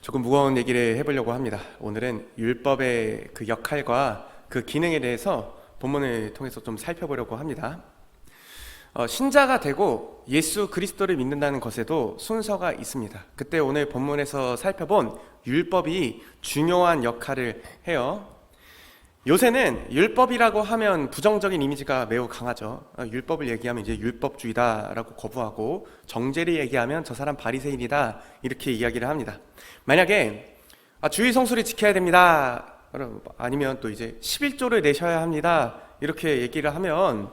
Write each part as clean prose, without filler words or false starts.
조금 무거운 얘기를 해보려고 합니다. 오늘은 율법의 그 역할과 그 기능에 대해서 본문을 통해서 좀 살펴보려고 합니다. 신자가 되고 예수 그리스도를 믿는다는 것에도 순서가 있습니다. 그때 오늘 본문에서 살펴본 율법이 중요한 역할을 해요. 요새는 율법이라고 하면 부정적인 이미지가 매우 강하죠. 율법을 얘기하면 이제 율법주의다라고 거부하고, 정죄를 얘기하면 저 사람 바리새인이다 이렇게 이야기를 합니다. 만약에 주일 성수를 지켜야 됩니다, 아니면 또 이제 11조를 내셔야 합니다 이렇게 얘기를 하면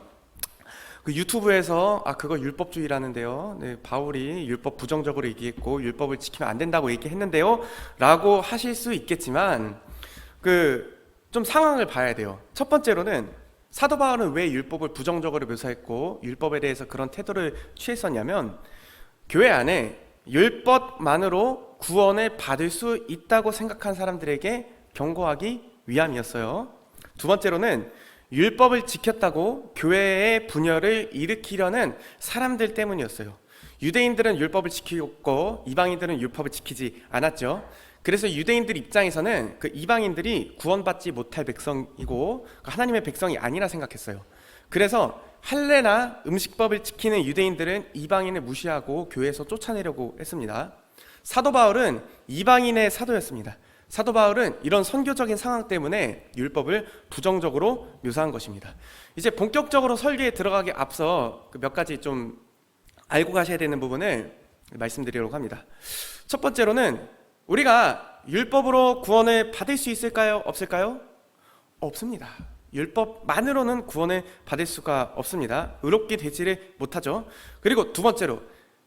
그 유튜브에서 그거 율법주의라는데요, 네, 바울이 율법 부정적으로 얘기했고 율법을 지키면 안 된다고 얘기했는데요 라고 하실 수 있겠지만, 좀 상황을 봐야 돼요. 첫 번째로는 사도 바울은 왜 율법을 부정적으로 묘사했고 율법에 대해서 그런 태도를 취했었냐면, 교회 안에 율법만으로 구원을 받을 수 있다고 생각한 사람들에게 경고하기 위함이었어요. 두 번째로는 율법을 지켰다고 교회의 분열을 일으키려는 사람들 때문이었어요. 유대인들은 율법을 지키고 이방인들은 율법을 지키지 않았죠. 그래서 유대인들 입장에서는 그 이방인들이 구원받지 못할 백성이고 하나님의 백성이 아니라 생각했어요. 그래서 할례나 음식법을 지키는 유대인들은 이방인을 무시하고 교회에서 쫓아내려고 했습니다. 사도 바울은 이방인의 사도였습니다. 사도 바울은 이런 선교적인 상황 때문에 율법을 부정적으로 묘사한 것입니다. 이제 본격적으로 설계에 들어가기 앞서 몇 가지 좀 알고 가셔야 되는 부분을 말씀드리려고 합니다. 첫 번째로는 우리가 율법으로 구원을 받을 수 있을까요? 없을까요? 없습니다. 율법만으로는 구원을 받을 수가 없습니다. 의롭게 되지를 못하죠. 그리고 두 번째로,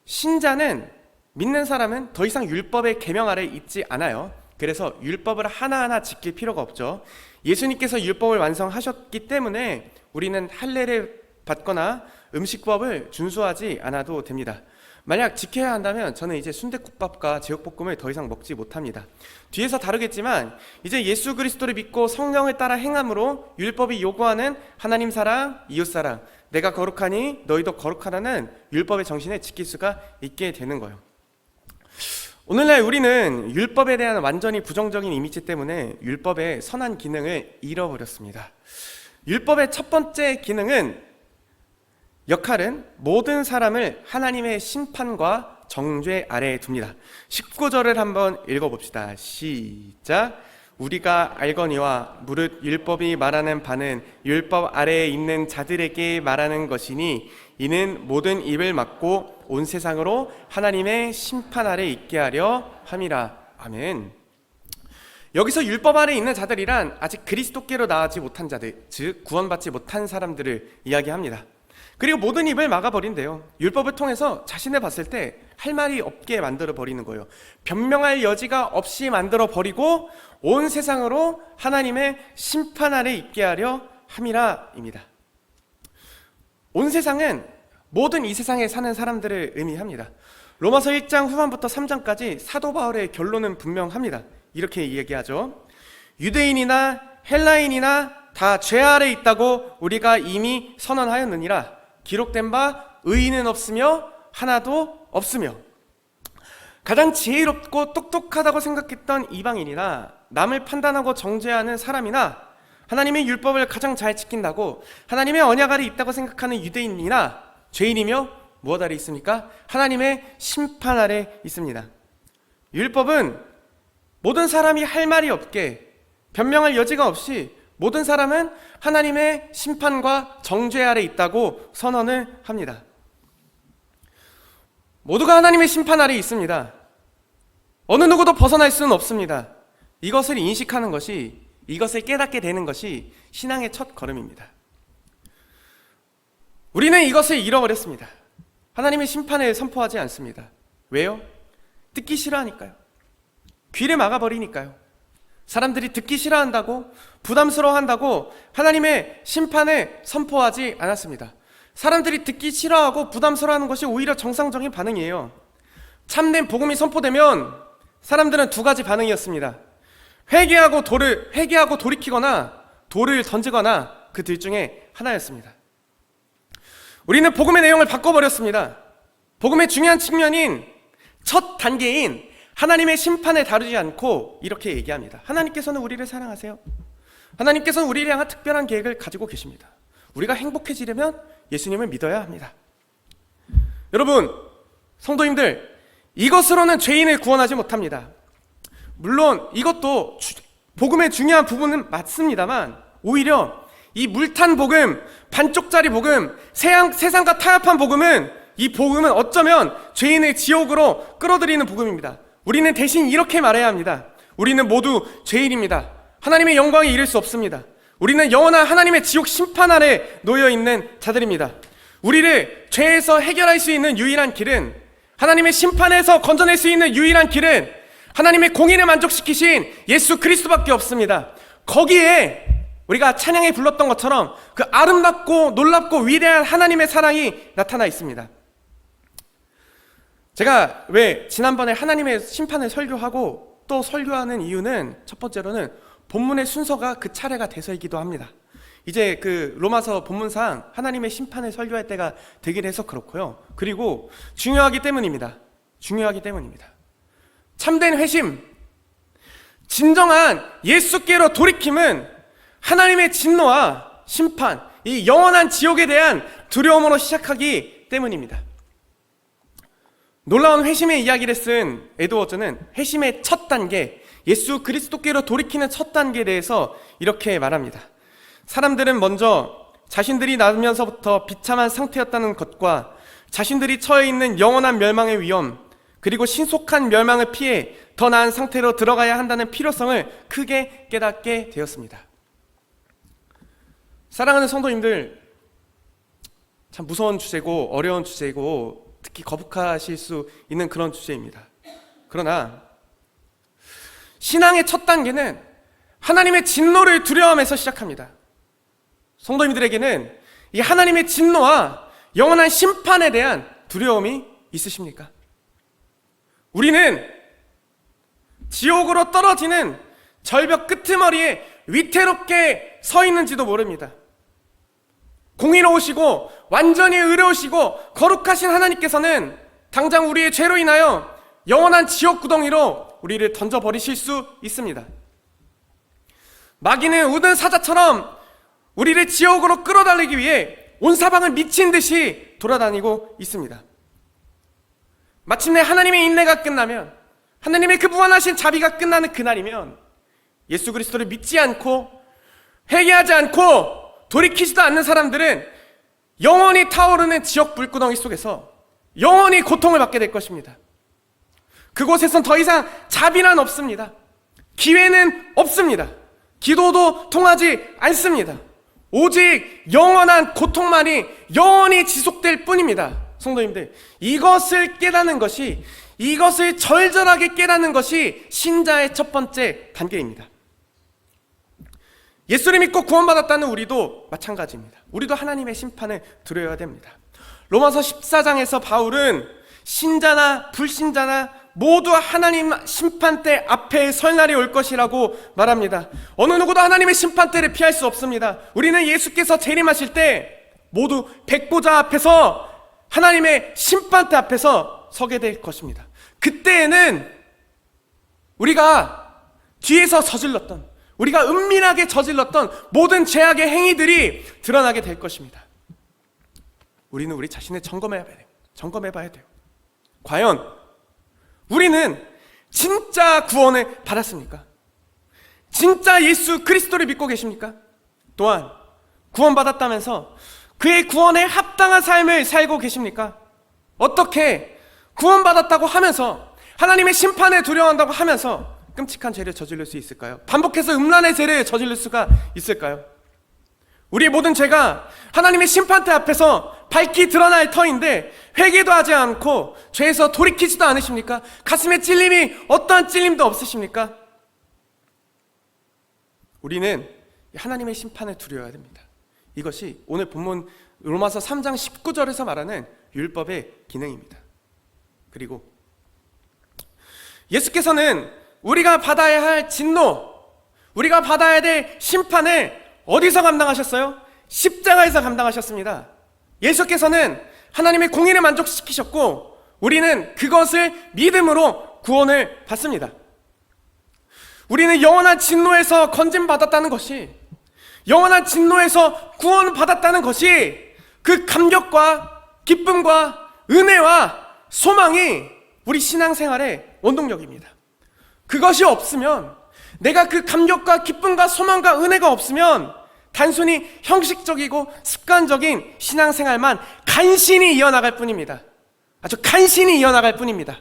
신자는, 믿는 사람은 더 이상 율법의 계명 아래 있지 않아요. 그래서 율법을 하나하나 지킬 필요가 없죠. 예수님께서 율법을 완성하셨기 때문에 우리는 할례를 받거나 음식법을 준수하지 않아도 됩니다. 만약 지켜야 한다면 저는 이제 순댓국밥과 제육볶음을 더 이상 먹지 못합니다. 뒤에서 다루겠지만 이제 예수 그리스도를 믿고 성령을 따라 행함으로 율법이 요구하는 하나님 사랑, 이웃 사랑, 내가 거룩하니 너희도 거룩하라는 율법의 정신을 지킬 수가 있게 되는 거예요. 오늘날 우리는 율법에 대한 완전히 부정적인 이미지 때문에 율법의 선한 기능을 잃어버렸습니다. 율법의 첫 번째 역할은 모든 사람을 하나님의 심판과 정죄 아래에 둡니다. 19절을 한번 읽어봅시다. 시작. 우리가 알거니와 무릇 율법이 말하는 바는 율법 아래에 있는 자들에게 말하는 것이니 이는 모든 입을 막고 온 세상으로 하나님의 심판 아래 있게 하려 함이라. 아멘. 여기서 율법 아래에 있는 자들이란 아직 그리스도께로 나아지 못한 자들, 즉 구원받지 못한 사람들을 이야기합니다. 그리고 모든 입을 막아버린대요. 율법을 통해서 자신을 봤을 때 할 말이 없게 만들어버리는 거예요. 변명할 여지가 없이 만들어버리고 온 세상으로 하나님의 심판 아래 있게 하려 함이라 입니다. 온 세상은 모든 이 세상에 사는 사람들을 의미합니다. 로마서 1장 후반부터 3장까지 사도 바울의 결론은 분명합니다. 이렇게 얘기하죠. 유대인이나 헬라인이나 다 죄 아래 있다고 우리가 이미 선언하였느니라. 기록된 바 의인은 없으며 하나도 없으며. 가장 지혜롭고 똑똑하다고 생각했던 이방인이나 남을 판단하고 정죄하는 사람이나 하나님의 율법을 가장 잘 지킨다고 하나님의 언약 아래 있다고 생각하는 유대인이나 죄인이며 무엇 아래 있습니까? 하나님의 심판 아래 있습니다. 율법은 모든 사람이 할 말이 없게, 변명할 여지가 없이 모든 사람은 하나님의 심판과 정죄 아래 있다고 선언을 합니다. 모두가 하나님의 심판 아래 있습니다. 어느 누구도 벗어날 수는 없습니다. 이것을 인식하는 것이, 이것을 깨닫게 되는 것이 신앙의 첫 걸음입니다. 우리는 이것을 잃어버렸습니다. 하나님의 심판을 선포하지 않습니다. 왜요? 듣기 싫어하니까요. 귀를 막아버리니까요. 사람들이 듣기 싫어한다고, 부담스러워한다고 하나님의 심판을 선포하지 않았습니다. 사람들이 듣기 싫어하고 부담스러워하는 것이 오히려 정상적인 반응이에요. 참된 복음이 선포되면 사람들은 두 가지 반응이었습니다. 회개하고 돌이키거나 돌을 던지거나 그 둘 중에 하나였습니다. 우리는 복음의 내용을 바꿔버렸습니다. 복음의 중요한 측면인 첫 단계인 하나님의 심판에 다루지 않고 이렇게 얘기합니다. 하나님께서는 우리를 사랑하세요. 하나님께서는 우리를 향한 특별한 계획을 가지고 계십니다. 우리가 행복해지려면 예수님을 믿어야 합니다. 여러분, 성도님들, 이것으로는 죄인을 구원하지 못합니다. 물론 이것도 복음의 중요한 부분은 맞습니다만, 오히려 이 물탄 복음, 반쪽짜리 복음, 세상과 타협한 복음은, 이 복음은 어쩌면 죄인을 지옥으로 끌어들이는 복음입니다. 우리는 대신 이렇게 말해야 합니다. 우리는 모두 죄인입니다. 하나님의 영광에 이를 수 없습니다. 우리는 영원한 하나님의 지옥 심판 아래 놓여있는 자들입니다. 우리를 죄에서 해결할 수 있는 유일한 길은, 하나님의 심판에서 건져낼 수 있는 유일한 길은 하나님의 공의를 만족시키신 예수 그리스도밖에 없습니다. 거기에 우리가 찬양에 불렀던 것처럼 그 아름답고 놀랍고 위대한 하나님의 사랑이 나타나 있습니다. 제가 왜 지난번에 하나님의 심판을 설교하고 또 설교하는 이유는, 첫 번째로는 본문의 순서가 그 차례가 돼서이기도 합니다. 이제 그 로마서 본문상 하나님의 심판을 설교할 때가 되긴 해서 그렇고요. 그리고 중요하기 때문입니다. 참된 회심, 진정한 예수께로 돌이킴은 하나님의 진노와 심판, 이 영원한 지옥에 대한 두려움으로 시작하기 때문입니다. 놀라운 회심의 이야기를 쓴 에드워즈는 회심의 첫 단계, 예수 그리스도께로 돌이키는 첫 단계에 대해서 이렇게 말합니다. 사람들은 먼저 자신들이 낳으면서부터 비참한 상태였다는 것과 자신들이 처해 있는 영원한 멸망의 위험, 그리고 신속한 멸망을 피해 더 나은 상태로 들어가야 한다는 필요성을 크게 깨닫게 되었습니다. 사랑하는 성도님들, 참 무서운 주제고 어려운 주제고 특히 거북하실 수 있는 그런 주제입니다. 그러나 신앙의 첫 단계는 하나님의 진노를 두려워하면서 시작합니다. 성도님들에게는 이 하나님의 진노와 영원한 심판에 대한 두려움이 있으십니까? 우리는 지옥으로 떨어지는 절벽 끄트머리에 위태롭게 서 있는지도 모릅니다. 공의로우시고 완전히 의로우시고 거룩하신 하나님께서는 당장 우리의 죄로 인하여 영원한 지옥 구덩이로 우리를 던져버리실 수 있습니다. 마귀는 우는 사자처럼 우리를 지옥으로 끌어달리기 위해 온 사방을 미친 듯이 돌아다니고 있습니다. 마침내 하나님의 인내가 끝나면, 하나님의 그 무한하신 자비가 끝나는 그날이면 예수 그리스도를 믿지 않고 회개하지 않고 돌이키지도 않는 사람들은 영원히 타오르는 지옥 불구덩이 속에서 영원히 고통을 받게 될 것입니다. 그곳에선 더 이상 자비란 없습니다. 기회는 없습니다. 기도도 통하지 않습니다. 오직 영원한 고통만이 영원히 지속될 뿐입니다. 성도님들, 이것을 깨닫는 것이, 이것을 절절하게 깨닫는 것이 신자의 첫 번째 단계입니다. 예수를 믿고 구원받았다는 우리도 마찬가지입니다. 우리도 하나님의 심판을 두려워야 됩니다. 로마서 14장에서 바울은 신자나 불신자나 모두 하나님 심판대 앞에 설 날이 올 것이라고 말합니다. 어느 누구도 하나님의 심판대를 피할 수 없습니다. 우리는 예수께서 재림하실 때 모두 백보자 앞에서 하나님의 심판대 앞에서 서게 될 것입니다. 그때에는 우리가 뒤에서 저질렀던, 우리가 은밀하게 저질렀던 모든 죄악의 행위들이 드러나게 될 것입니다. 우리는 우리 자신을 점검해봐야 돼요. 과연 우리는 진짜 구원을 받았습니까? 진짜 예수 그리스도를 믿고 계십니까? 또한 구원받았다면서 그의 구원에 합당한 삶을 살고 계십니까? 어떻게 구원받았다고 하면서 하나님의 심판에 두려워한다고 하면서 끔찍한 죄를 저지를 수 있을까요? 반복해서 음란의 죄를 저지를 수가 있을까요? 우리의 모든 죄가 하나님의 심판대 앞에서 밝히 드러날 터인데 회개도 하지 않고 죄에서 돌이키지도 않으십니까? 가슴에 찔림이 어떠한 찔림도 없으십니까? 우리는 하나님의 심판을 두려워야 됩니다. 이것이 오늘 본문 로마서 3장 19절에서 말하는 율법의 기능입니다. 그리고 예수께서는 우리가 받아야 할 진노, 우리가 받아야 될 심판을 어디서 감당하셨어요? 십자가에서 감당하셨습니다. 예수께서는 하나님의 공의를 만족시키셨고 우리는 그것을 믿음으로 구원을 받습니다. 우리는 영원한 진노에서 건짐받았다는 것이, 영원한 진노에서 구원받았다는 것이 그 감격과 기쁨과 은혜와 소망이 우리 신앙생활의 원동력입니다. 그것이 없으면, 내가 그 감격과 기쁨과 소망과 은혜가 없으면 단순히 형식적이고 습관적인 신앙생활만 간신히 이어나갈 뿐입니다. 아주 간신히 이어나갈 뿐입니다.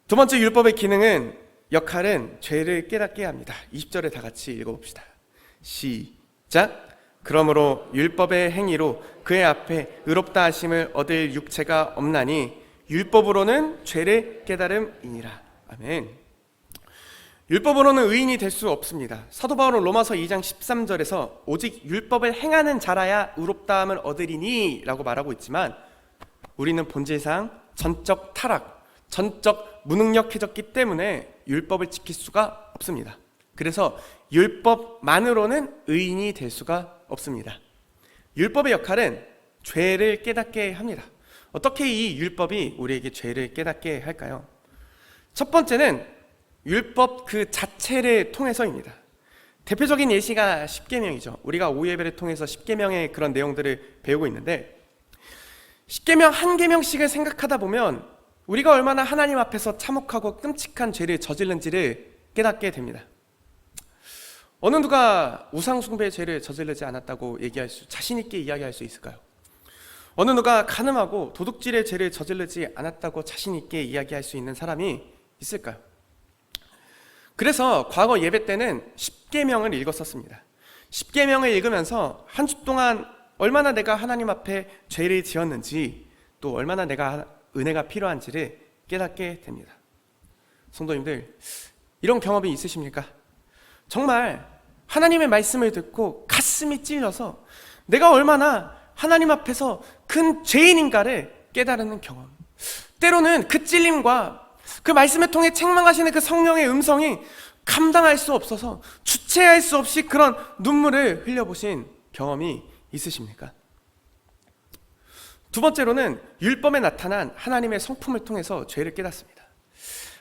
두 번째 율법의 기능은, 역할은 죄를 깨닫게 합니다. 20절에 다 같이 읽어봅시다. 시작. 그러므로 율법의 행위로 그의 앞에 의롭다 하심을 얻을 육체가 없나니 율법으로는 죄를 깨달음이니라. 아멘. 율법으로는 의인이 될 수 없습니다. 사도 바울은 로마서 2장 13절에서 오직 율법을 행하는 자라야 의롭다함을 얻으리니 라고 말하고 있지만, 우리는 본질상 전적 타락, 전적 무능력해졌기 때문에 율법을 지킬 수가 없습니다. 그래서 율법만으로는 의인이 될 수가 없습니다. 율법의 역할은 죄를 깨닫게 합니다. 어떻게 이 율법이 우리에게 죄를 깨닫게 할까요? 첫 번째는 율법 그 자체를 통해서입니다. 대표적인 예시가 십계명이죠. 우리가 오예배를 통해서 십계명의 그런 내용들을 배우고 있는데, 십계명 한 계명씩을 생각하다 보면 우리가 얼마나 하나님 앞에서 참혹하고 끔찍한 죄를 저질른지를 깨닫게 됩니다. 어느 누가 우상숭배의 죄를 저지르지 않았다고 자신 있게 이야기할 수 있을까요? 어느 누가 간음하고 도둑질의 죄를 저지르지 않았다고 자신 있게 이야기할 수 있는 사람이 있을까요? 그래서 과거 예배 때는 십계명을 읽었었습니다. 십계명을 읽으면서 한 주 동안 얼마나 내가 하나님 앞에 죄를 지었는지, 또 얼마나 내가 은혜가 필요한지를 깨닫게 됩니다. 성도님들, 이런 경험이 있으십니까? 정말 하나님의 말씀을 듣고 가슴이 찔려서 내가 얼마나 하나님 앞에서 큰 죄인인가를 깨달는 경험. 때로는 그 찔림과 그 말씀을 통해 책망하시는 그 성령의 음성이 감당할 수 없어서 주체할 수 없이 그런 눈물을 흘려보신 경험이 있으십니까? 두 번째로는 율법에 나타난 하나님의 성품을 통해서 죄를 깨닫습니다.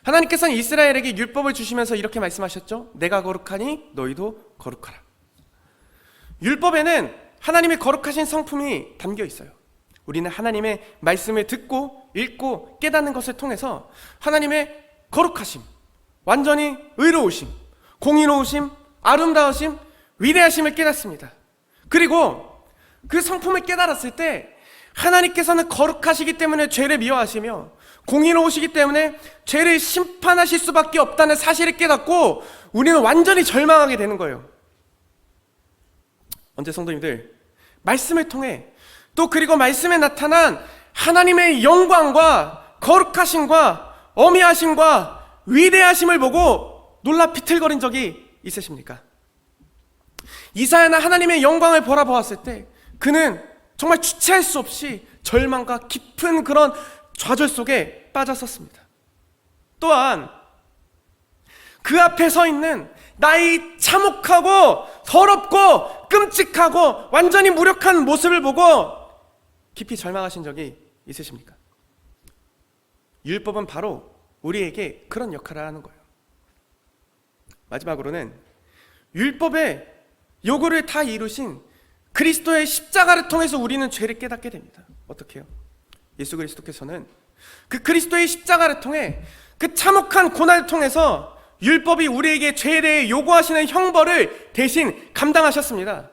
하나님께서는 이스라엘에게 율법을 주시면서 이렇게 말씀하셨죠. 내가 거룩하니 너희도 거룩하라. 율법에는 하나님의 거룩하신 성품이 담겨 있어요. 우리는 하나님의 말씀을 듣고 읽고 깨닫는 것을 통해서 하나님의 거룩하심, 완전히 의로우심, 공의로우심, 아름다우심, 위대하심을 깨닫습니다. 그리고 그 성품을 깨달았을 때 하나님께서는 거룩하시기 때문에 죄를 미워하시며 공의로우시기 때문에 죄를 심판하실 수밖에 없다는 사실을 깨닫고 우리는 완전히 절망하게 되는 거예요. 언제 성도님들, 말씀을 통해 또 그리고 말씀에 나타난 하나님의 영광과 거룩하심과 어미하심과 위대하심을 보고 놀라 비틀거린 적이 있으십니까? 이사야는 하나님의 영광을 바라보았을 때 그는 정말 주체할 수 없이 절망과 깊은 그런 좌절 속에 빠졌었습니다. 또한 그 앞에 서 있는 나의 참혹하고 더럽고 끔찍하고 완전히 무력한 모습을 보고 깊이 절망하신 적이 있으십니까? 율법은 바로 우리에게 그런 역할을 하는 거예요. 마지막으로는 율법의 요구를 다 이루신 그리스도의 십자가를 통해서 우리는 죄를 깨닫게 됩니다. 어떻게 해요? 예수 그리스도께서는 그 그리스도의 십자가를 통해 그 참혹한 고난을 통해서 율법이 우리에게 죄에 대해 요구하시는 형벌을 대신 감당하셨습니다.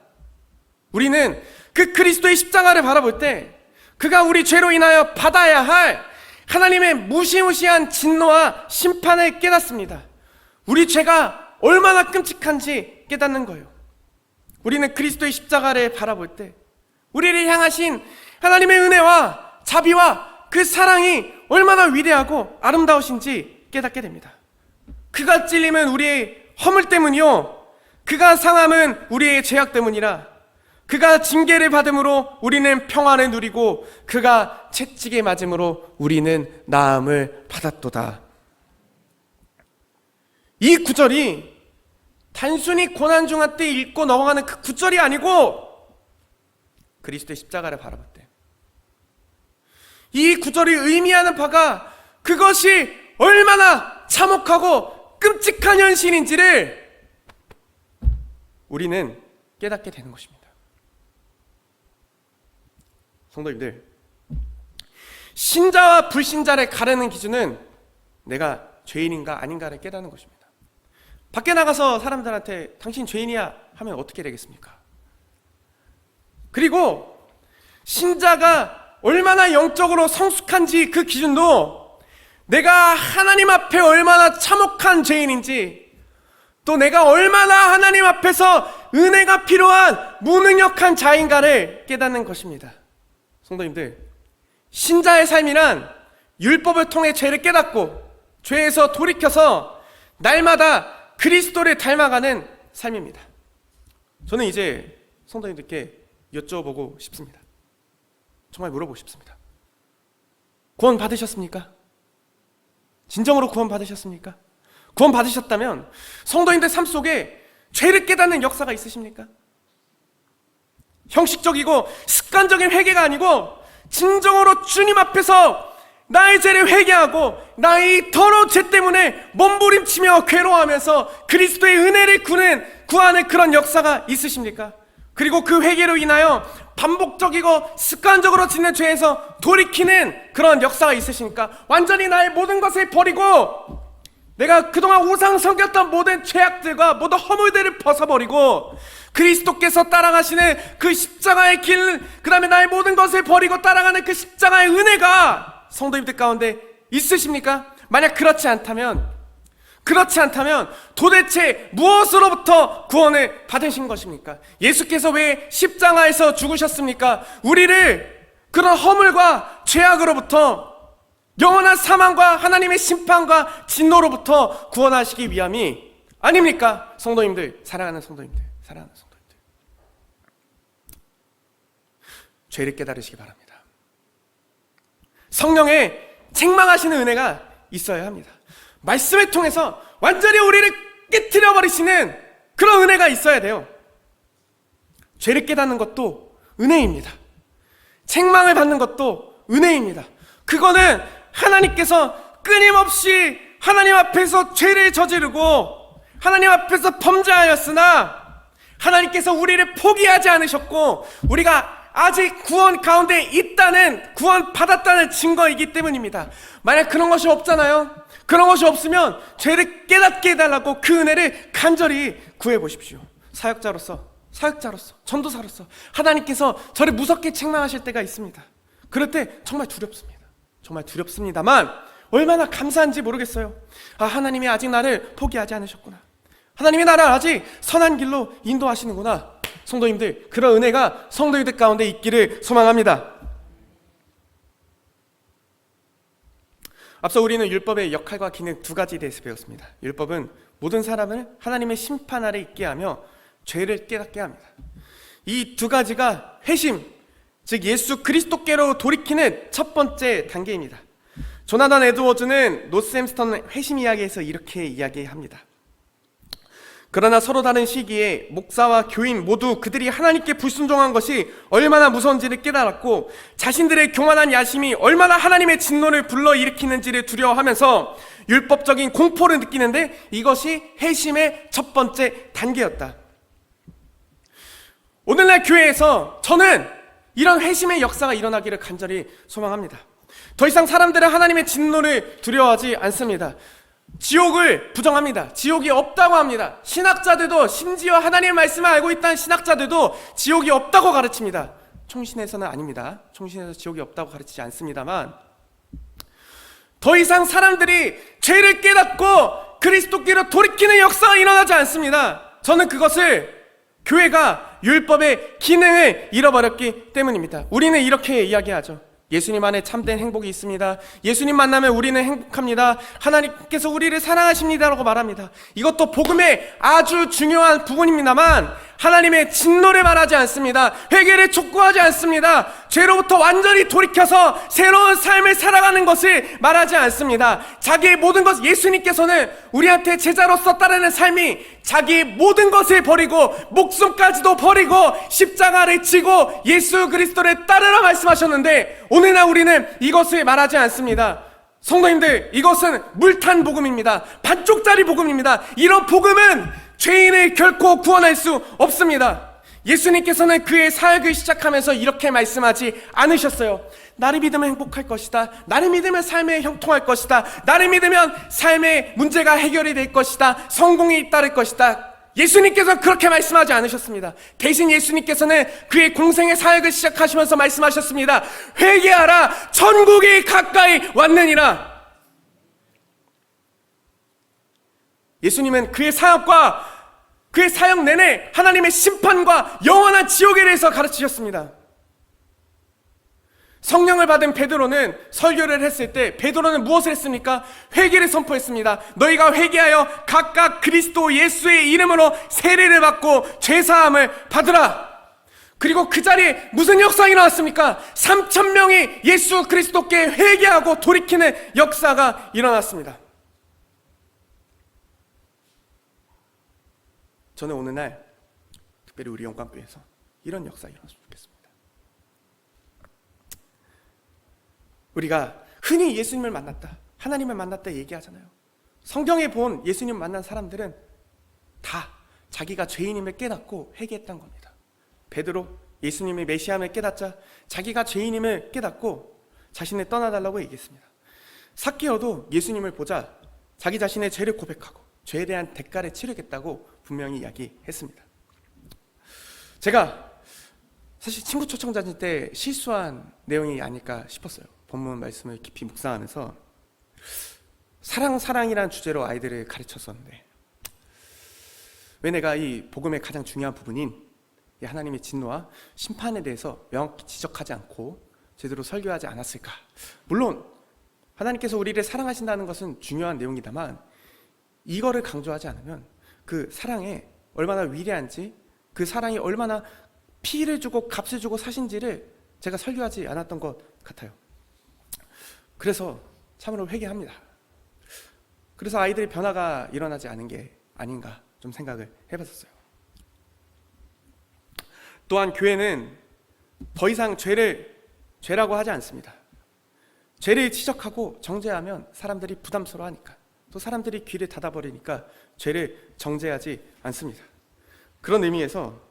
우리는 그 그리스도의 십자가를 바라볼 때 그가 우리 죄로 인하여 받아야 할 하나님의 무시무시한 진노와 심판을 깨닫습니다. 우리 죄가 얼마나 끔찍한지 깨닫는 거예요. 우리는 그리스도의 십자가를 바라볼 때 우리를 향하신 하나님의 은혜와 자비와 그 사랑이 얼마나 위대하고 아름다우신지 깨닫게 됩니다. 그가 찔림은 우리의 허물 때문이요 그가 상함은 우리의 죄악 때문이라. 그가 징계를 받음으로 우리는 평안을 누리고 그가 채찍에 맞음으로 우리는 나음을 받았도다. 이 구절이 단순히 고난 중한 때 읽고 넘어가는 그 구절이 아니고 그리스도의 십자가를 바라볼 때 이 구절이 의미하는 바가 그것이 얼마나 참혹하고 끔찍한 현실인지를 우리는 깨닫게 되는 것입니다. 성도님들, 신자와 불신자를 가르는 기준은 내가 죄인인가 아닌가를 깨닫는 것입니다. 밖에 나가서 사람들한테 당신 죄인이야 하면 어떻게 되겠습니까? 그리고 신자가 얼마나 영적으로 성숙한지 그 기준도 내가 하나님 앞에 얼마나 참혹한 죄인인지, 또 내가 얼마나 하나님 앞에서 은혜가 필요한 무능력한 자인가를 깨닫는 것입니다. 성도님들, 신자의 삶이란 율법을 통해 죄를 깨닫고 죄에서 돌이켜서 날마다 그리스도를 닮아가는 삶입니다. 저는 이제 성도님들께 여쭤보고 싶습니다. 정말 물어보고 싶습니다. 구원 받으셨습니까? 진정으로 구원 받으셨습니까? 구원 받으셨다면 성도님들 삶 속에 죄를 깨닫는 역사가 있으십니까? 형식적이고 습관적인 회개가 아니고 진정으로 주님 앞에서 나의 죄를 회개하고 나의 더러운 죄 때문에 몸부림치며 괴로워하면서 그리스도의 은혜를 구하는 그런 역사가 있으십니까? 그리고 그 회개로 인하여 반복적이고 습관적으로 짓는 죄에서 돌이키는 그런 역사가 있으십니까? 완전히 나의 모든 것을 버리고 내가 그동안 우상 섬겼던 모든 죄악들과 모든 허물들을 벗어버리고 그리스도께서 따라가시는 그 십자가의 길, 그 다음에 나의 모든 것을 버리고 따라가는 그 십자가의 은혜가 성도님들 가운데 있으십니까? 만약 그렇지 않다면 도대체 무엇으로부터 구원을 받으신 것입니까? 예수께서 왜 십자가에서 죽으셨습니까? 우리를 그런 허물과 죄악으로부터, 영원한 사망과 하나님의 심판과 진노로부터 구원하시기 위함이 아닙니까? 성도님들, 사랑하는 성도님들, 죄를 깨달으시기 바랍니다. 성령의 책망하시는 은혜가 있어야 합니다. 말씀을 통해서 완전히 우리를 깨트려 버리시는 그런 은혜가 있어야 돼요. 죄를 깨닫는 것도 은혜입니다. 책망을 받는 것도 은혜입니다. 그거는 하나님께서 끊임없이 하나님 앞에서 죄를 저지르고 하나님 앞에서 범죄하였으나 하나님께서 우리를 포기하지 않으셨고 우리가 아직 구원 가운데 있다는, 구원 받았다는 증거이기 때문입니다. 만약 그런 것이 없잖아요. 그런 것이 없으면 죄를 깨닫게 해달라고 그 은혜를 간절히 구해보십시오. 사역자로서, 전도사로서 하나님께서 저를 무섭게 책망하실 때가 있습니다. 그럴 때 정말 두렵습니다. 정말 두렵습니다만 얼마나 감사한지 모르겠어요. 아, 하나님이 아직 나를 포기하지 않으셨구나. 하나님이 나를 아직 선한 길로 인도하시는구나. 성도님들, 그런 은혜가 성도님들 가운데 있기를 소망합니다. 앞서 우리는 율법의 역할과 기능 두 가지에 대해서 배웠습니다. 율법은 모든 사람을 하나님의 심판 아래 있게 하며 죄를 깨닫게 합니다. 이 두 가지가 회심, 즉 예수 그리스도께로 돌이키는 첫 번째 단계입니다. 조나단 에드워즈는 노스햄스턴 회심 이야기에서 이렇게 이야기합니다. 그러나 서로 다른 시기에 목사와 교인 모두 그들이 하나님께 불순종한 것이 얼마나 무서운지를 깨달았고 자신들의 교만한 야심이 얼마나 하나님의 진노를 불러일으키는지를 두려워하면서 율법적인 공포를 느끼는데 이것이 회심의 첫 번째 단계였다. 오늘날 교회에서 저는 이런 회심의 역사가 일어나기를 간절히 소망합니다. 더 이상 사람들은 하나님의 진노를 두려워하지 않습니다. 지옥을 부정합니다. 지옥이 없다고 합니다. 신학자들도, 심지어 하나님의 말씀을 알고 있다는 신학자들도 지옥이 없다고 가르칩니다. 총신에서는 아닙니다. 총신에서 지옥이 없다고 가르치지 않습니다만 더 이상 사람들이 죄를 깨닫고 그리스도께로 돌이키는 역사가 일어나지 않습니다. 저는 그것을 교회가 율법의 기능을 잃어버렸기 때문입니다. 우리는 이렇게 이야기하죠. 예수님 안에 참된 행복이 있습니다. 예수님 만나면 우리는 행복합니다. 하나님께서 우리를 사랑하십니다라고 말합니다. 이것도 복음의 아주 중요한 부분입니다만 하나님의 진노를 말하지 않습니다. 회개를 촉구하지 않습니다. 죄로부터 완전히 돌이켜서 새로운 삶을 살아가는 것을 말하지 않습니다. 자기의 모든 것, 예수님께서는 우리한테 제자로서 따르는 삶이 자기의 모든 것을 버리고 목숨까지도 버리고 십자가를 지고 예수 그리스도를 따르라 말씀하셨는데, 오늘날 우리는 이것을 말하지 않습니다. 성도님들, 이것은 물탄 복음입니다. 반쪽짜리 복음입니다. 이런 복음은 죄인을 결코 구원할 수 없습니다. 예수님께서는 그의 사역을 시작하면서 이렇게 말씀하지 않으셨어요. 나를 믿으면 행복할 것이다. 나를 믿으면 삶에 형통할 것이다. 나를 믿으면 삶의 문제가 해결이 될 것이다. 성공이 잇따를 것이다. 예수님께서 그렇게 말씀하지 않으셨습니다. 대신 예수님께서는 그의 공생의 사역을 시작하시면서 말씀하셨습니다. 회개하라, 천국이 가까이 왔느니라. 예수님은 그의 사역과 그의 사역 내내 하나님의 심판과 영원한 지옥에 대해서 가르치셨습니다. 성령을 받은 베드로는 설교를 했을 때 베드로는 무엇을 했습니까? 회개를 선포했습니다. 너희가 회개하여 각각 그리스도 예수의 이름으로 세례를 받고 죄사함을 받으라. 그리고 그 자리에 무슨 역사가 일어났습니까? 3,000명이 예수 그리스도께 회개하고 돌이키는 역사가 일어났습니다. 저는 오늘날 특별히 우리 영광교회에서 이런 역사가 일어났으면 좋겠습니다. 우리가 흔히 예수님을 만났다, 하나님을 만났다 얘기하잖아요. 성경에 본 예수님 만난 사람들은 다 자기가 죄인임을 깨닫고 회개했던 겁니다. 베드로 예수님의 메시아임을 깨닫자 자기가 죄인임을 깨닫고 자신을 떠나달라고 얘기했습니다. 삭개오도 예수님을 보자 자기 자신의 죄를 고백하고 죄에 대한 대가를 치르겠다고 분명히 이야기했습니다. 제가 사실 친구 초청자님 때 실수한 내용이 아닐까 싶었어요. 본문 말씀을 깊이 묵상하면서 사랑이라는 주제로 아이들을 가르쳤었는데, 왜 내가 이 복음의 가장 중요한 부분인 이 하나님의 진노와 심판에 대해서 명확히 지적하지 않고 제대로 설교하지 않았을까? 물론 하나님께서 우리를 사랑하신다는 것은 중요한 내용이다만, 이거를 강조하지 않으면 그 사랑에 얼마나 위대한지, 그 사랑이 얼마나 피를 주고 값을 주고 사신지를 제가 설교하지 않았던 것 같아요. 그래서 참으로 회개합니다. 그래서 아이들의 변화가 일어나지 않은 게 아닌가 좀 생각을 해봤었어요. 또한 교회는 더 이상 죄라고 하지 않습니다. 죄를 지적하고 정죄하면 사람들이 부담스러워하니까, 또 사람들이 귀를 닫아버리니까 죄를 정죄하지 않습니다. 그런 의미에서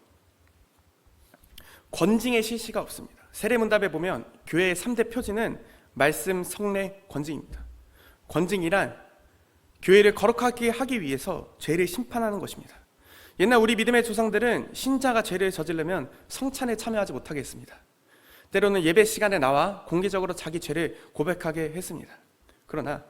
권징의 실시가 없습니다. 세례문답에 보면 교회의 3대 표지는 말씀, 성례, 권징입니다. 권징이란 교회를 거룩하게 하기 위해서 죄를 심판하는 것입니다. 옛날 우리 믿음의 조상들은 신자가 죄를 저지르면 성찬에 참여하지 못하게 했습니다. 때로는 예배 시간에 나와 공개적으로 자기 죄를 고백하게 했습니다. 그러나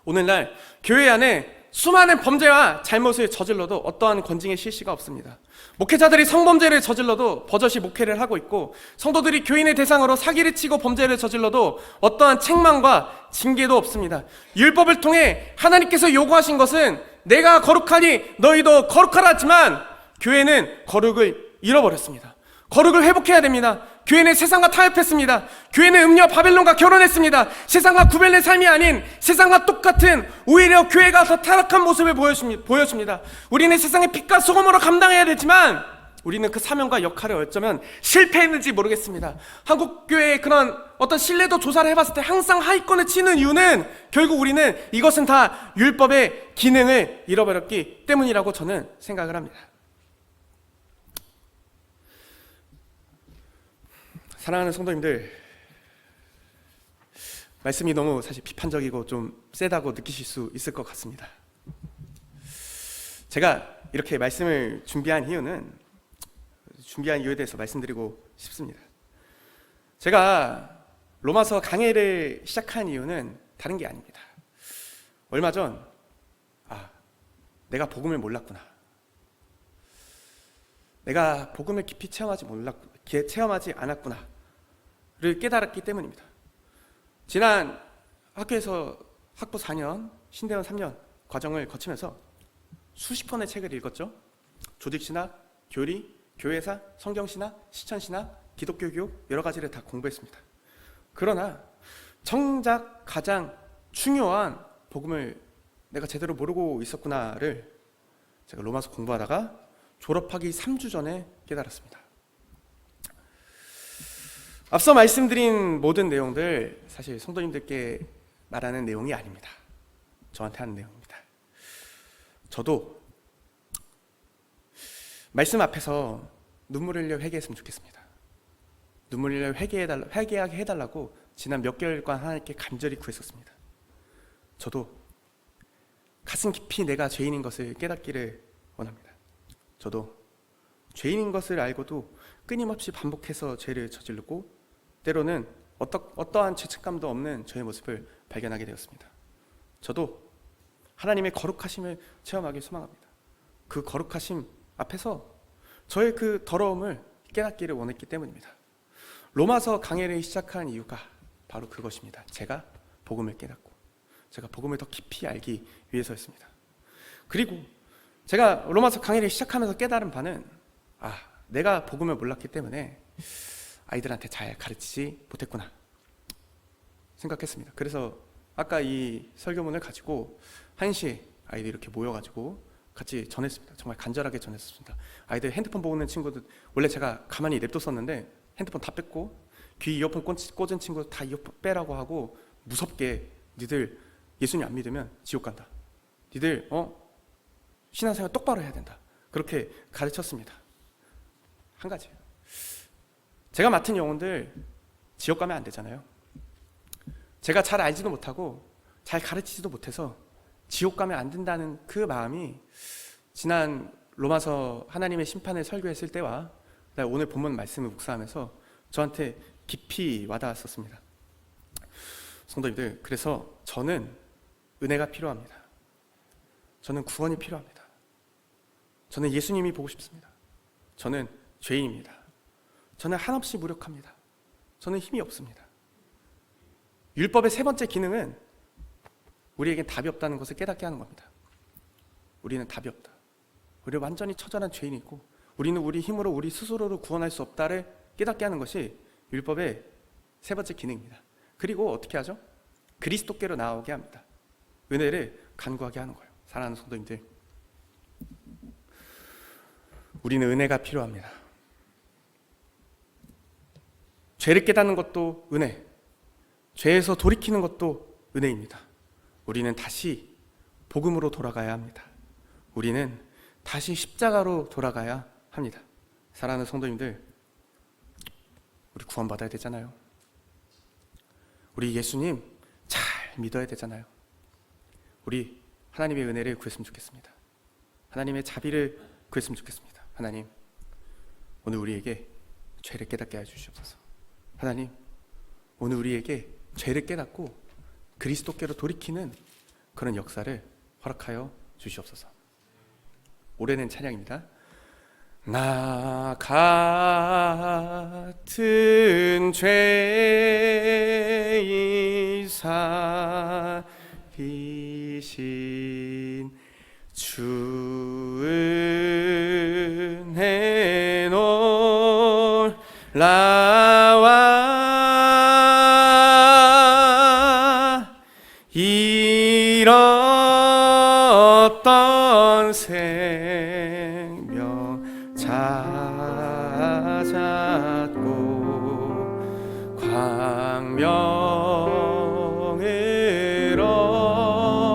오늘날 교회 안에 수많은 범죄와 잘못을 저질러도 어떠한 권징의 실시가 없습니다. 목회자들이 성범죄를 저질러도 버젓이 목회를 하고 있고, 성도들이 교인의 대상으로 사기를 치고 범죄를 저질러도 어떠한 책망과 징계도 없습니다. 율법을 통해 하나님께서 요구하신 것은 내가 거룩하니 너희도 거룩하라 하지만 교회는 거룩을 잃어버렸습니다. 거룩을 회복해야 됩니다. 교회는 세상과 타협했습니다. 교회는 음녀 바벨론과 결혼했습니다. 세상과 구별된 삶이 아닌 세상과 똑같은, 오히려 교회가 더 타락한 모습을 보여줍니다. 우리는 세상의 빛과 소금으로 감당해야 되지만 우리는 그 사명과 역할을 어쩌면 실패했는지 모르겠습니다. 한국교회의 그런 어떤 신뢰도 조사를 해봤을 때 항상 하위권을 치는 이유는 결국 우리는 이것은 다 율법의 기능을 잃어버렸기 때문이라고 저는 생각을 합니다. 사랑하는 성도님들, 말씀이 너무 사실 비판적이고 좀 세다고 느끼실 수 있을 것 같습니다. 제가 이렇게 말씀을 준비한 이유에 대해서 말씀드리고 싶습니다. 제가 로마서 강해를 시작한 이유는 다른 게 아닙니다. 얼마 전 내가 복음을 몰랐구나, 내가 복음을 깊이 체험하지 않았구나 를 깨달았기 때문입니다. 지난 학교에서 학부 4년, 신대원 3년 과정을 거치면서 수십 권의 책을 읽었죠. 조직신학, 교리, 교회사, 성경신학, 실천신학, 기독교 교육 여러 가지를 다 공부했습니다. 그러나 정작 가장 중요한 복음을 내가 제대로 모르고 있었구나를 제가 로마서 공부하다가 졸업하기 3주 전에 깨달았습니다. 앞서 말씀드린 모든 내용들 사실 성도님들께 말하는 내용이 아닙니다. 저한테 하는 내용입니다. 저도 말씀 앞에서 눈물 흘려 회개했으면 좋겠습니다. 눈물 흘려 회개하게 해달라고 지난 몇 개월간 하나님께 간절히 구했었습니다. 저도 가슴 깊이 내가 죄인인 것을 깨닫기를 원합니다. 저도 죄인인 것을 알고도 끊임없이 반복해서 죄를 저지르고 때로는 어떠한 죄책감도 없는 저의 모습을 발견하게 되었습니다. 저도 하나님의 거룩하심을 체험하길 소망합니다. 그 거룩하심 앞에서 저의 그 더러움을 깨닫기를 원했기 때문입니다. 로마서 강해를 시작한 이유가 바로 그것입니다. 제가 복음을 깨닫고 제가 복음을 더 깊이 알기 위해서였습니다. 그리고 제가 로마서 강해를 시작하면서 깨달은 바는 내가 복음을 몰랐기 때문에 아이들한테 잘 가르치지 못했구나 생각했습니다. 그래서 아까 이 설교문을 가지고 1시에 아이들이 이렇게 모여가지고 같이 전했습니다. 정말 간절하게 전했습니다. 아이들 핸드폰 보고 있는 친구들 원래 제가 가만히 냅뒀었는데 핸드폰 다 뺐고 귀 이어폰 꽂은 친구 다 이어폰 빼라고 하고 무섭게 니들 예수님 안 믿으면 지옥 간다. 니들 신앙생활 똑바로 해야 된다. 그렇게 가르쳤습니다. 한 가지예요. 제가 맡은 영혼들 지옥 가면 안 되잖아요. 제가 잘 알지도 못하고 잘 가르치지도 못해서 지옥 가면 안 된다는 그 마음이 지난 로마서 하나님의 심판을 설교했을 때와 오늘 본문 말씀을 묵상하면서 저한테 깊이 와닿았었습니다. 성도님들, 그래서 저는 은혜가 필요합니다. 저는 구원이 필요합니다. 저는 예수님이 보고 싶습니다. 저는 죄인입니다. 저는 한없이 무력합니다. 저는 힘이 없습니다. 율법의 세 번째 기능은 우리에겐 답이 없다는 것을 깨닫게 하는 겁니다. 우리는 답이 없다. 우리는 완전히 처절한 죄인이고 우리는 우리 힘으로 우리 스스로를 구원할 수 없다를 깨닫게 하는 것이 율법의 세 번째 기능입니다. 그리고 어떻게 하죠? 그리스도께로 나오게 합니다. 은혜를 간구하게 하는 거예요. 사랑하는 성도님들, 우리는 은혜가 필요합니다. 죄를 깨닫는 것도 은혜, 죄에서 돌이키는 것도 은혜입니다. 우리는 다시 복음으로 돌아가야 합니다. 우리는 다시 십자가로 돌아가야 합니다. 사랑하는 성도님들, 우리 구원받아야 되잖아요. 우리 예수님 잘 믿어야 되잖아요. 우리 하나님의 은혜를 구했으면 좋겠습니다. 하나님의 자비를 구했으면 좋겠습니다. 하나님, 오늘 우리에게 죄를 깨닫게 해주시옵소서. 하나님, 오늘 우리에게 죄를 깨닫고 그리스도께로 돌이키는 그런 역사를 허락하여 주시옵소서. 올해는 찬양입니다. 나 같은 죄인 살리신 주 은혜 놀라와 잃었던 생명 찾았고 광명을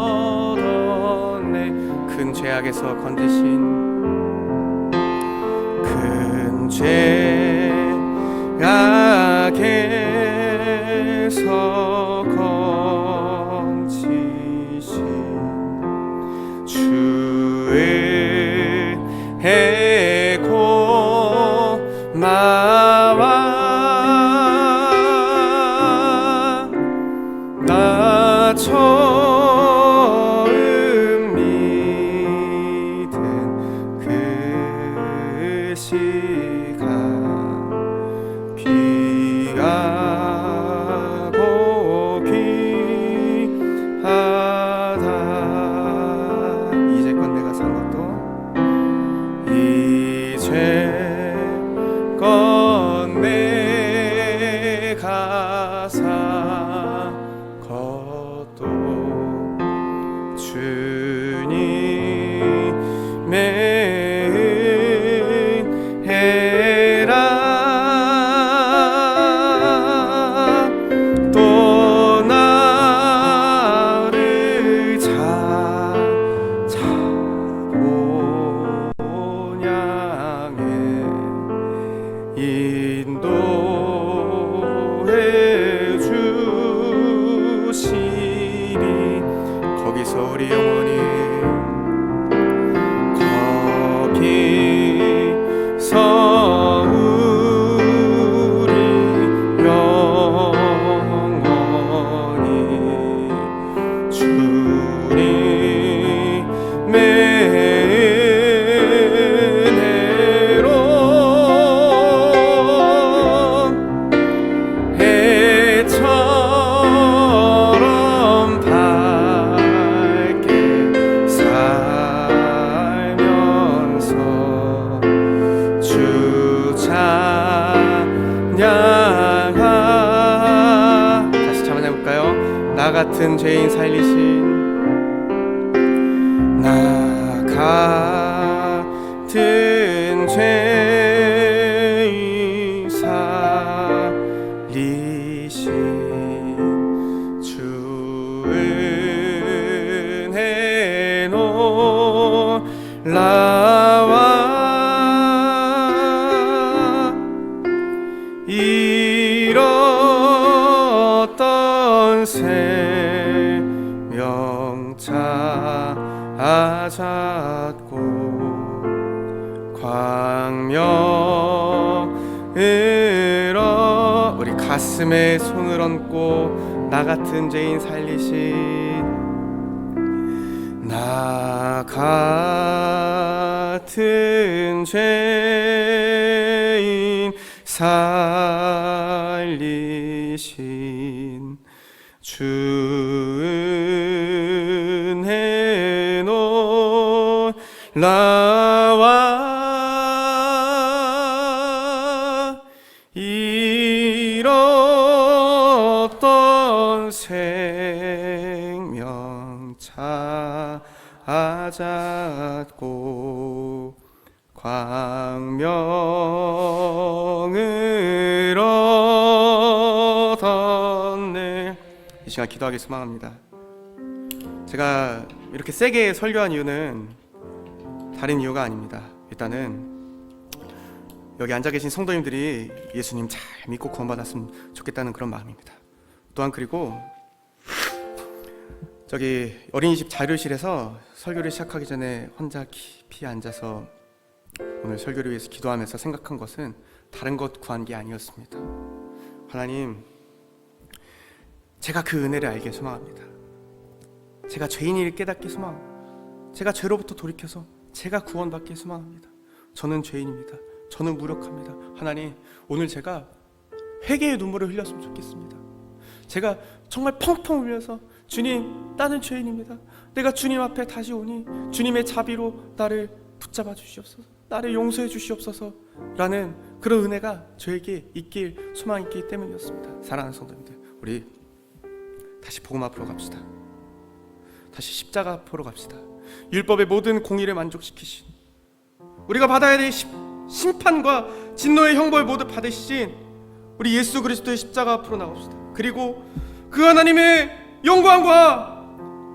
얻었네. 큰 죄악에서 건지신 큰 죄악에서 건지신 주의 해고 마와 나 처음 믿은 그 시간 귀하고 귀하다. 이제껏 내가 산 것도 것도 주님의 은혜라. 또 나를 찾아본 양에 인도해 주시리. 거기서 우리 영혼이 거기서 우리 영원히 주님의 은혜로 해처럼 밝게 살면서 주 찬양하. 다시 찬양해볼까요? 나 같은 죄인 살리신, 나 같은 죄인 살리신 주 은혜 놀라와. 잃었던 생명 찾았고 광명으로 우리 가슴에 손을 얹고 나 같은 죄인 살리신, 나 같은 죄인 살리신 주 은혜 놀라와. 잃었던 생명 찾았고 광명을 얻었네. 이 시간 기도하기 소망합니다. 제가 이렇게 세게 설교한 이유는 다른 이유가 아닙니다. 일단은 여기 앉아 계신 성도님들이 예수님 잘 믿고 구원받았으면 좋겠다는 그런 마음입니다. 또한 그리고 저기 어린이집 자료실에서 설교를 시작하기 전에 혼자 깊이 앉아서 오늘 설교를 위해서 기도하면서 생각한 것은 다른 것 구한 게 아니었습니다. 하나님, 제가 그 은혜를 알게 소망합니다. 제가 죄인을 깨닫게 소망합니다. 제가 죄로부터 돌이켜서 제가 구원받게 소망합니다. 저는 죄인입니다. 저는 무력합니다. 하나님, 오늘 제가 회개의 눈물을 흘렸으면 좋겠습니다. 제가 정말 펑펑 울면서 주님, 나는 죄인입니다. 내가 주님 앞에 다시 오니 주님의 자비로 나를 붙잡아 주시옵소서, 나를 용서해 주시옵소서 라는 그런 은혜가 저에게 있길 소망이 있기 때문이었습니다. 사랑하는 성도님들, 우리 다시 복음 앞으로 갑시다. 다시 십자가 앞으로 갑시다. 율법의 모든 공의를 만족시키신, 우리가 받아야 될 심판과 진노의 형벌 모두 받으신 우리 예수 그리스도의 십자가 앞으로 나갑시다. 그리고 그 하나님의 영광과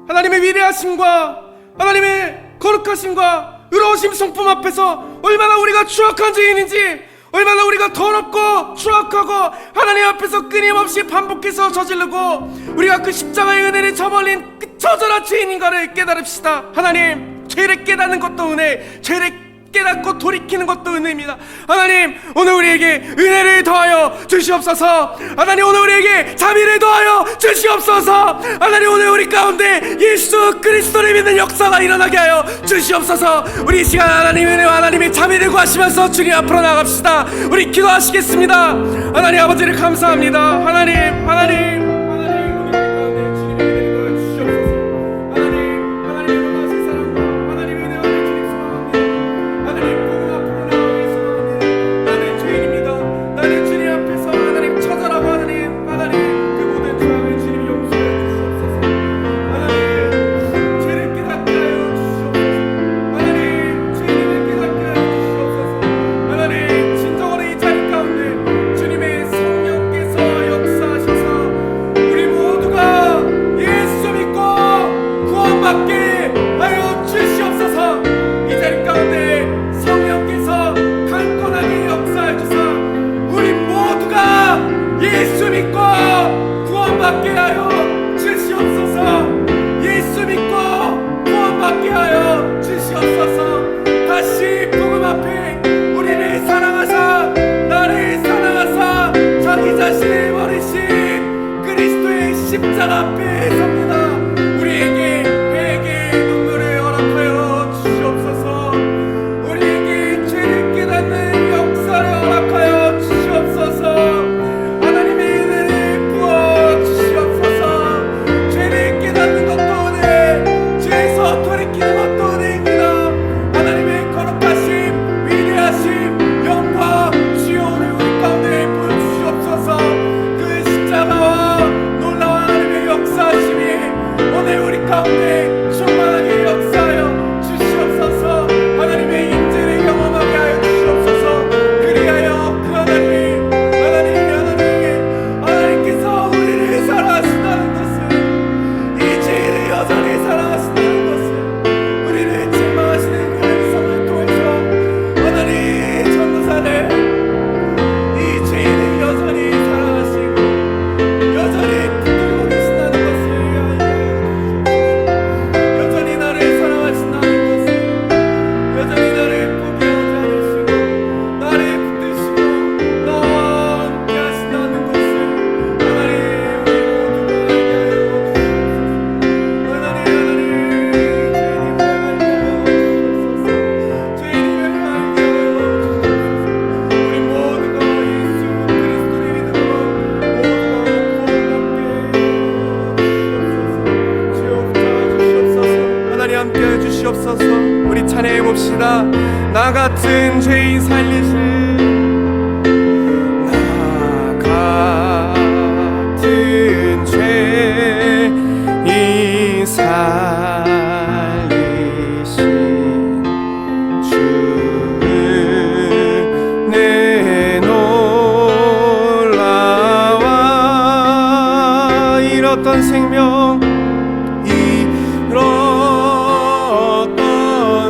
하나님의 위대하심과 하나님의 거룩하심과 의로우심 성품 앞에서 얼마나 우리가 추악한 죄인인지, 얼마나 우리가 더럽고 추악하고 하나님 앞에서 끊임없이 반복해서 저지르고 우리가 그 십자가의 은혜를 저버린 그 처절한 죄인인가를 깨달읍시다. 하나님, 죄를 깨닫는 것도 은혜, 죄를 깨닫고 돌이키는 것도 은혜입니다. 하나님, 오늘 우리에게 은혜를 더하여 주시옵소서. 하나님, 오늘 우리에게 자비를 더하여 주시옵소서. 하나님, 오늘 우리 가운데 예수 그리스도를 믿는 역사가 일어나게 하여 주시옵소서. 우리 이 시간 하나님의 은혜와 하나님의 자비를 구하시면서 주님 앞으로 나갑시다. 우리 기도하시겠습니다. 하나님 아버지를 감사합니다. 하나님 부음받게 하여 주시옵소서. 이 자리 가운데 성령께서 강건하게 역사해 주사 우리 모두가 예수 믿고 구원받게 하여 주시옵소서. 예수 믿고 구원받게 하여 주시옵소서. 다시 복음 앞에 우리를 사랑하사 나를 사랑하사 자기 자신을 버리신 그리스도의 십자가 앞에 섭니다. 우리에게 회개의 눈물을 허락하여 주시옵소서. 우리에게 죄를 깨닫는 역사를 허락하여 주시옵소서. 하나님의 은혜를 부어 주시옵소서. 죄를 깨닫는 것도 은혜, 죄에서 돌이키는 것도 은혜입니다. 하나님의 거룩하심, 위대하심, 영광, 주여 오늘 우리 가운데 보여주시옵소서. 그 십자가와 놀라운 하나님의 역사하심이 오늘 우리 가운데 충만하게 역사하여 주시옵소서. 하나님의 임재를 경험하게 하여 주시옵소서. 그리하여 그 하나님께서 우리를 사랑하신다는 것을, 이 죄인을 여전히 사랑하신다는 것을, 우리를 책망하시는 그 음성을 통해서 하나님 전도사를 이 죄인을 여전히 사랑하시고 여전히 붙들고 계신다는 것을 여전히 나를 사랑하신다는 것을, 여전히 나를 포기하지 않으시고 나를 붙드시고 나와 함께 하신다는 것을 하나님 우리 모두가 알게 하여 주시옵소서. 하나님 죄인임을 알게 하여 주시옵소서. 우리 모두가 예수 그리스도를 믿음으로 하나님 함께 해주시옵소서. 우리 찬양해 봅시다. 나 같은 죄인 살리신, 나 같은 죄인 살리신 주는 내 놀라와 잃었던 생명, 잃었던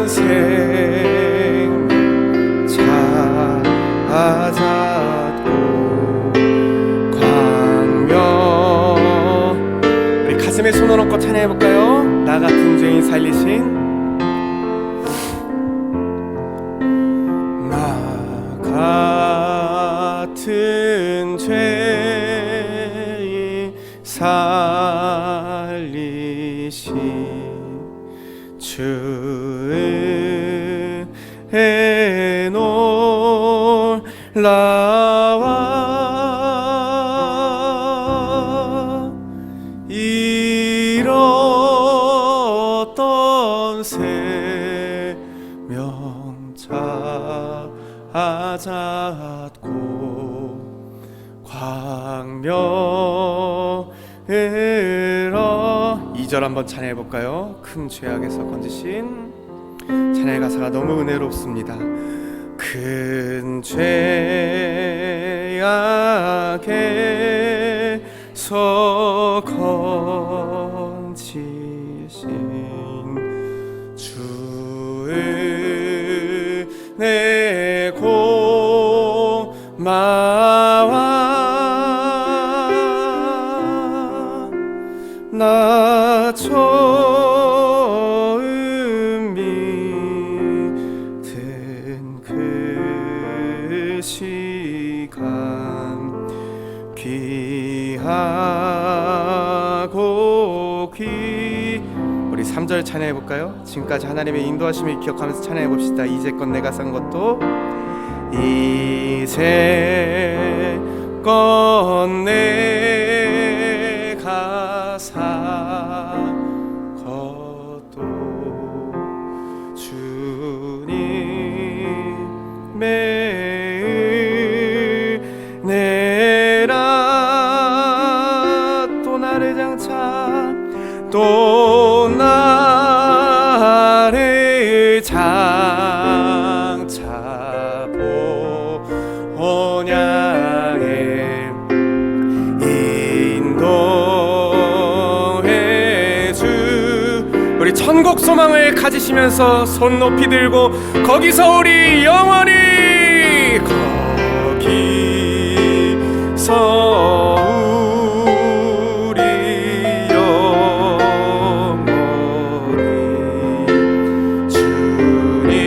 생명 찾았고 광명. 우리 가슴에 손을 얹고 찬양해볼까요? 나 같은 죄인 살리신, 나 같은 죄인 살리신 주의 놀라와 잃었던 생명 찾았고 광명으로. 2절 한번 찬양해볼까요? 큰 죄악에서 건지신. 찬양의 가사가 너무 은혜롭습니다. 큰 죄악에서 건지신 주의 내 고마와 나 처음 믿은 그 시간 귀하고 우리 3절 찬양해볼까요? 지금까지 하나님의 인도하심을 기억하면서 찬양해봅시다. 이제껏 내가 산 것도 이제껏 내가 산 것도 주님의 은혜라. 또 나를 장차 또 나를 장차 본향에 인도해 주. 우리 천국 소망을 가지시면서 손 높이 들고 거기서 우리 영원히 거기서 우리 영원히 주님의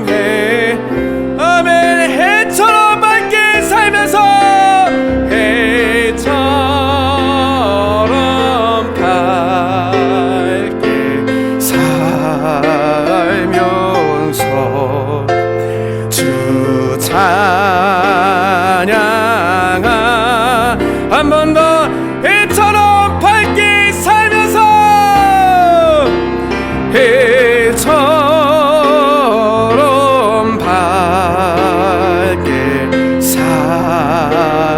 은혜 아멘 해처럼 밝게 살면서 해처럼 밝게 살면서 주 찬양아 한 번 더 해처럼 밝게 살면서 해처럼 밝게 살면서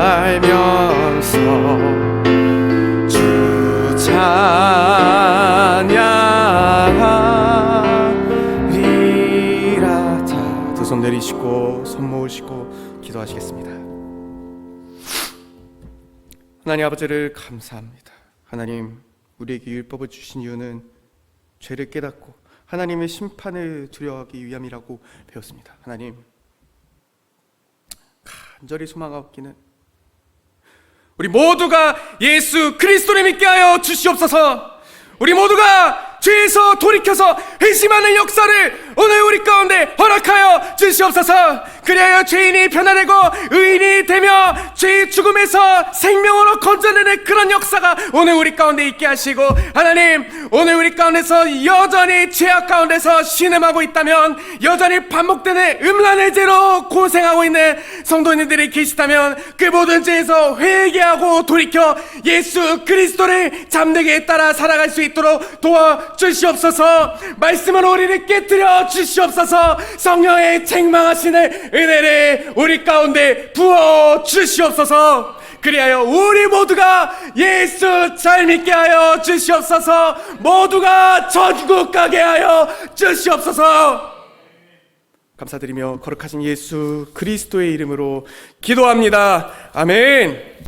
주 찬양하리라. 자, 두 손 내리시고 손 모으시고 기도하시겠습니다. 하나님 아버지를 감사합니다. 하나님, 우리에게 율법을 주신 이유는 죄를 깨닫고 하나님의 심판을 두려워하기 위함이라고 배웠습니다. 하나님, 간절히 소망하옵기는 우리 모두가 예수 그리스도를 믿게 하여 주시옵소서. 우리 모두가 죄에서 돌이켜서 회심하는 역사를 오늘 우리 가운데 허락하여 주시옵소서. 그리하여 죄인이 변화되고 의인이 되며 죄의 죽음에서 생명으로 건져내는 그런 역사가 오늘 우리 가운데 있게 하시고, 하나님, 오늘 우리 가운데서 여전히 죄악 가운데서 신음하고 있다면, 여전히 반복되는 음란의 죄로 고생하고 있는 성도님들이 계시다면 그 모든 죄에서 회개하고 돌이켜 예수 그리스도를 잠되게 따라 살아갈 수 있도록 도와주시옵소서. 말씀으로 우리를 깨뜨려 주시옵소서. 성령의 책망하시는 은혜를 우리 가운데 부어 주시옵소서. 그리하여 우리 모두가 예수 잘 믿게 하여 주시옵소서. 모두가 천국 가게 하여 주시옵소서. 감사드리며 거룩하신 예수 그리스도의 이름으로 기도합니다. 아멘.